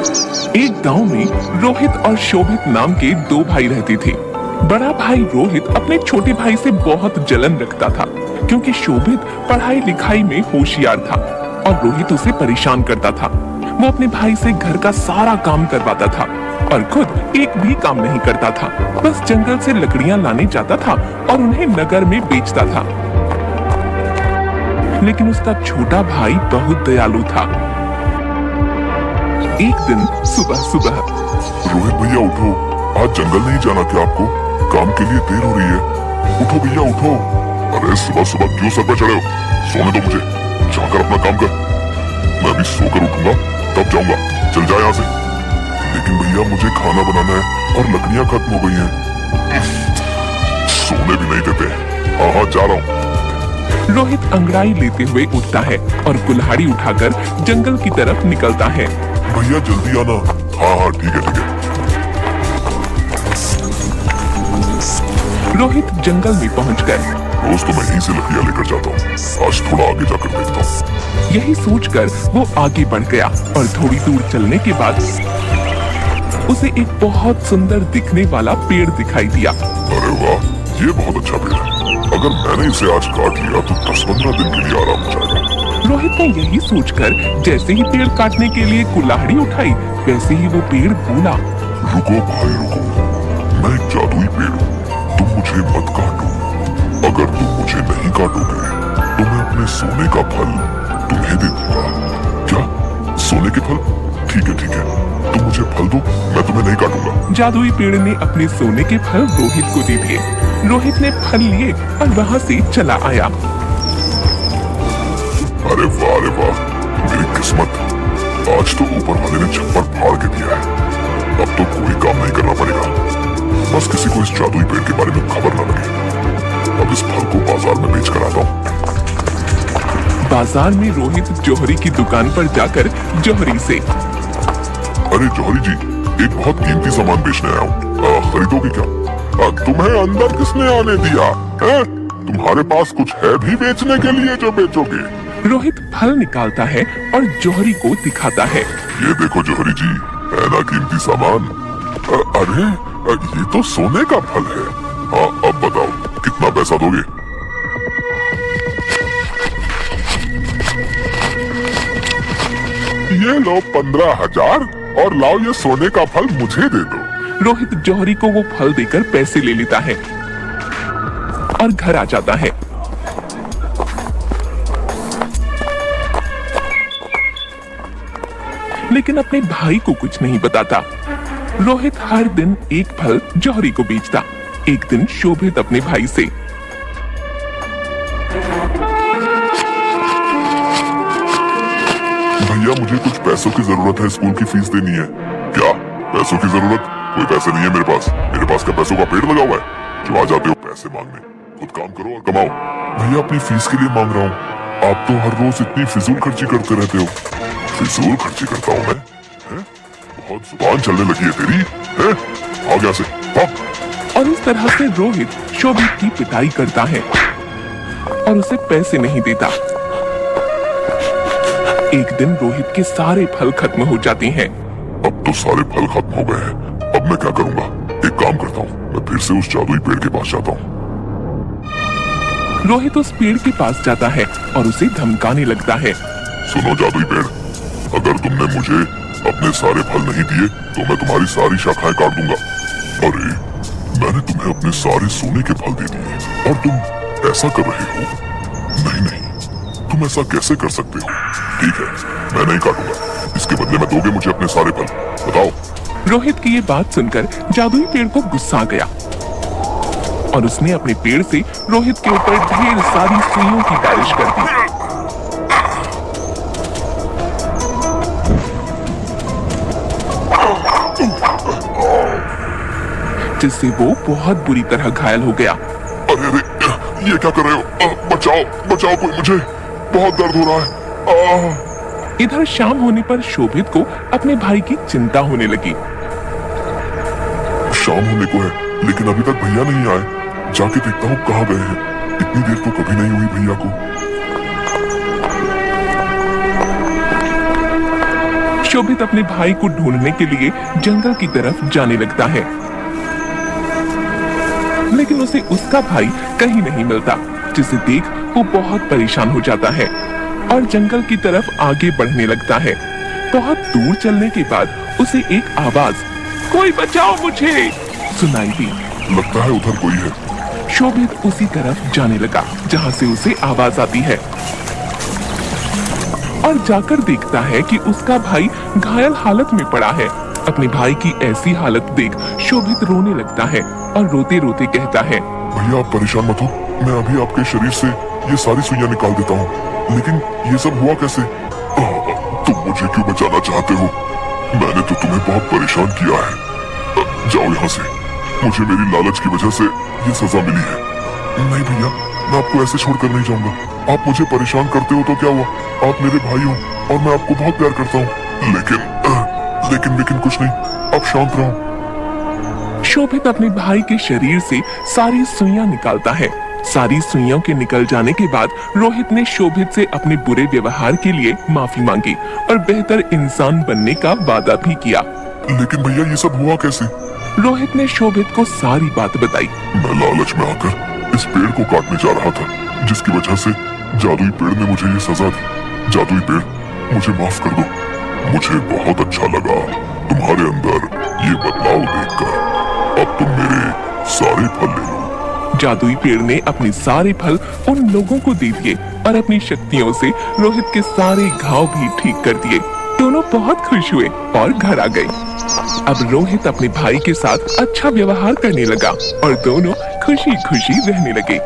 एक गांव में रोहित और शोभित नाम के दो भाई रहते थे। बड़ा भाई रोहित अपने छोटे भाई से बहुत जलन रखता था, क्योंकि शोभित पढ़ाई लिखाई में होशियार था और रोहित उसे परेशान करता था। वो अपने भाई से घर का सारा काम करवाता था और खुद एक भी काम नहीं करता था। बस जंगल से लकड़ियां लाने जाता था और उन्हें नगर में बेचता था। लेकिन उसका छोटा भाई बहुत दयालु था। एक दिन सुबह सुबह, रोहित भैया उठो, आज जंगल नहीं जाना क्या आपको? काम के लिए देर हो रही है। उठो भैया उठो। अरे सुबह सुबह क्यों सर पे चढ़े हो? सोने दो मुझे, जाकर अपना काम कर। मैं भी सोकर उठूंगा तब जाऊंगा। चल जा यहाँ से। लेकिन भैया मुझे खाना बनाना है और लकड़ियाँ खत्म हो गई हैं। सोने भी नहीं देते। हाँ हाँ जा रहा हूँ। रोहित अंगड़ाई लेते हुए उठता है और कुल्हाड़ी उठाकर जंगल की तरफ निकलता है। भैया जल्दी आना। हाँ हाँ ठीक है ठीक है। रोहित जंगल में पहुंचकर रोज तो मैं यहीं से लकड़ियाँ लेकर जाता हूँ, आज थोड़ा आगे जाकर देखता हूँ। यही सोचकर वो आगे बढ़ गया और थोड़ी दूर चलने के बाद उसे एक बहुत सुंदर दिखने वाला पेड़ दिखाई दिया। अरे वाह, ये बहुत अच्छा पेड़ है। अगर मैंने इसे आज काट लिया तो 10-15 दिन के लिए आराम हो जाएगा। रोहित ने यही सोचकर जैसे ही पेड़ काटने के लिए कुल्हाड़ी उठाई, वैसे ही वो पेड़ बोला, रुको भाई रुको, मैं एक जादुई पेड़ हूँ, तुम मुझे मत काटो। अगर तुम मुझे नहीं काटोगे तो मैं अपने सोने का फल तुम्हें दे दूंगा। क्या? सोने के फल? ठीक है ठीक है, तुम मुझे फल दो, मैं तुम्हें नहीं काटूंगा। जादुई पेड़ ने अपने सोने के फल रोहित को दे दिए। रोहित ने फल लिए और वहाँ से चला आया। अरे वाह, मेरी किस्मत, आज तो ऊपर वाले ने छप्पर फाड़ के दिया है। अब तो कोई काम नहीं करना पड़ेगा, बस किसी को इस जादुई पेड़ के बारे में खबर न लगे। अब इस फल को बाजार में बेच कर आता हूँ। बाजार में रोहित जौहरी की दुकान पर जाकर जौहरी से, अरे जौहरी जी, एक बहुत कीमती सामान बेचने आया हूँ, खरीदोगे क्या? तुम्हें अंदर किसने आने दिया है? तुम्हारे पास कुछ है भी बेचने के लिए जो बेचोगे? रोहित फल निकालता है और जौहरी को दिखाता है। ये देखो जौहरी जी, है ना कीमती सामान? अरे ये तो सोने का फल है। हाँ अब बताओ कितना पैसा दोगे? ये लो 15,000 और लाओ ये सोने का फल मुझे दे दो। रोहित जौहरी को वो फल देकर पैसे ले लेता है और घर आ जाता है। लेकिन अपने भाई को कुछ नहीं बताता। रोहित हर दिन एक फल जौहरी को बेचता। एक दिन शोभित अपने भाई से, भैया मुझे कुछ पैसों की जरूरत है, स्कूल की फीस देनी है। क्या पैसों की जरूरत? कोई पैसे नहीं है मेरे पास। मेरे पास क्या पैसों का पेड़ लगा हुआ है जो आ जाते हो पैसे मांगने? खुद काम करो और कमाओ। भैया अपनी फीस के लिए मांग रहा हूँ। आप तो हर रोज इतनी फिजूल खर्ची करते रहते हो। फिजूल खर्ची करता हूँ मैं? बहुत जुबान चलने लगी है तेरी, है? भाग यहाँ से, भाग। और इस तरह से रोहित शोभित की पिटाई करता है और उसे पैसे नहीं देता। एक दिन रोहित के सारे फल खत्म हो जाते हैं। अब तो सारे फल खत्म हो गए हैं, अब मैं क्या करूंगा? एक काम करता हूँ, मैं फिर से उस जादुई पेड़ के पास जाता हूँ। रोहित उस पेड़ के पास जाता है और उसे धमकाने लगता है। सुनो जादुई पेड़, अगर तुमने मुझे अपने सारे फल नहीं दिए तो मैं तुम्हारी सारी शाखाएं काट दूंगा। अरे मैंने तुम्हें अपने सारे सोने के फल दे दिए और तुम ऐसा कर रहे हो? नहीं नहीं, तुम ऐसा कैसे कर सकते हो? ठीक है, मैं नहीं काटूंगा, इसके बदले में दोगे मुझे अपने सारे फल, बताओ। रोहित की ये बात सुनकर जादुई पेड़ को गुस्सा आ गया और उसने अपने पेड़ से रोहित के ऊपर ढेर सारी सुइयों की बारिश कर दी। जिससे वो बहुत बुरी तरह घायल हो गया। अरे अरे ये क्या कर रहे हो? बचाओ बचाओ कोई मुझे, बहुत दर्द हो रहा है। इधर शाम होने पर शोभित को अपने भाई की चिंता होने लगी। शाम होने को है लेकिन अभी तक भैया नहीं आए, जाके देखता हूँ कहाँ गए हैं। इतनी देर तो कभी नहीं हुई भैया को। शोभित अपने भाई को ढूंढने के लिए जंगल की तरफ जाने लगता है, लेकिन उसे उसका भाई कहीं नहीं मिलता, जिसे देख वो बहुत परेशान हो जाता है और जंगल की तरफ आगे बढ़ने लगता है। बहुत दूर चलने के बाद उसे एक आवाज, कोई बचाओ मुझे, सुनाई दी। लगता है उधर कोई है। शोभित उसी तरफ जाने लगा जहाँ से उसे आवाज आती है और जाकर देखता है कि उसका भाई घायल हालत में पड़ा है। अपने भाई की ऐसी हालत देख शोभित रोने लगता है और रोते रोते कहता है, भैया आप परेशान मत हो, मैं अभी आपके शरीर से ये सारी सुइयां निकाल देता हूँ। लेकिन ये सब हुआ कैसे? तुम मुझे क्यों बचाना चाहते हो? मैंने तो तुम्हें बहुत परेशान किया है। जाओ यहाँ से, मुझे मेरी लालच की वजह से ये सजा मिली है। नहीं भैया, मैं आपको ऐसे छोड़कर नहीं जाऊंगा। आप मुझे परेशान करते हो तो क्या हुआ, आप मेरे भाई हो और मैं आपको बहुत प्यार करता हूँ। लेकिन कुछ नहीं, आप शांत रहो। शोभित अपने भाई के शरीर से सारी सुइयां निकालता है। सारी सुइयों के निकल जाने के बाद रोहित ने शोभित से अपने बुरे व्यवहार के लिए माफी मांगी और बेहतर इंसान बनने का वादा भी किया। लेकिन भैया ये सब हुआ कैसे? रोहित ने शोभित को सारी बात बताई। मैं लालच में आकर इस पेड़ को काटने जा रहा था, जिसकी वजह से जादुई पेड़ ने मुझे ये सजा दी। जादुई पेड़, मुझे माफ कर दो। मुझे बहुत अच्छा लगा तुम्हारे अंदर ये बदलाव देखकर। अब तुम मेरे सारे फल ले लो। जादुई पेड़ ने अपने सारे फल उन लोगों को दे दिए और अपनी शक्तियों से रोहित के सारे घाव भी ठीक कर दिए। दोनों बहुत खुश हुए और घर आ गए। अब रोहित अपने भाई के साथ अच्छा व्यवहार करने लगा और दोनों खुशी खुशी रहने लगे।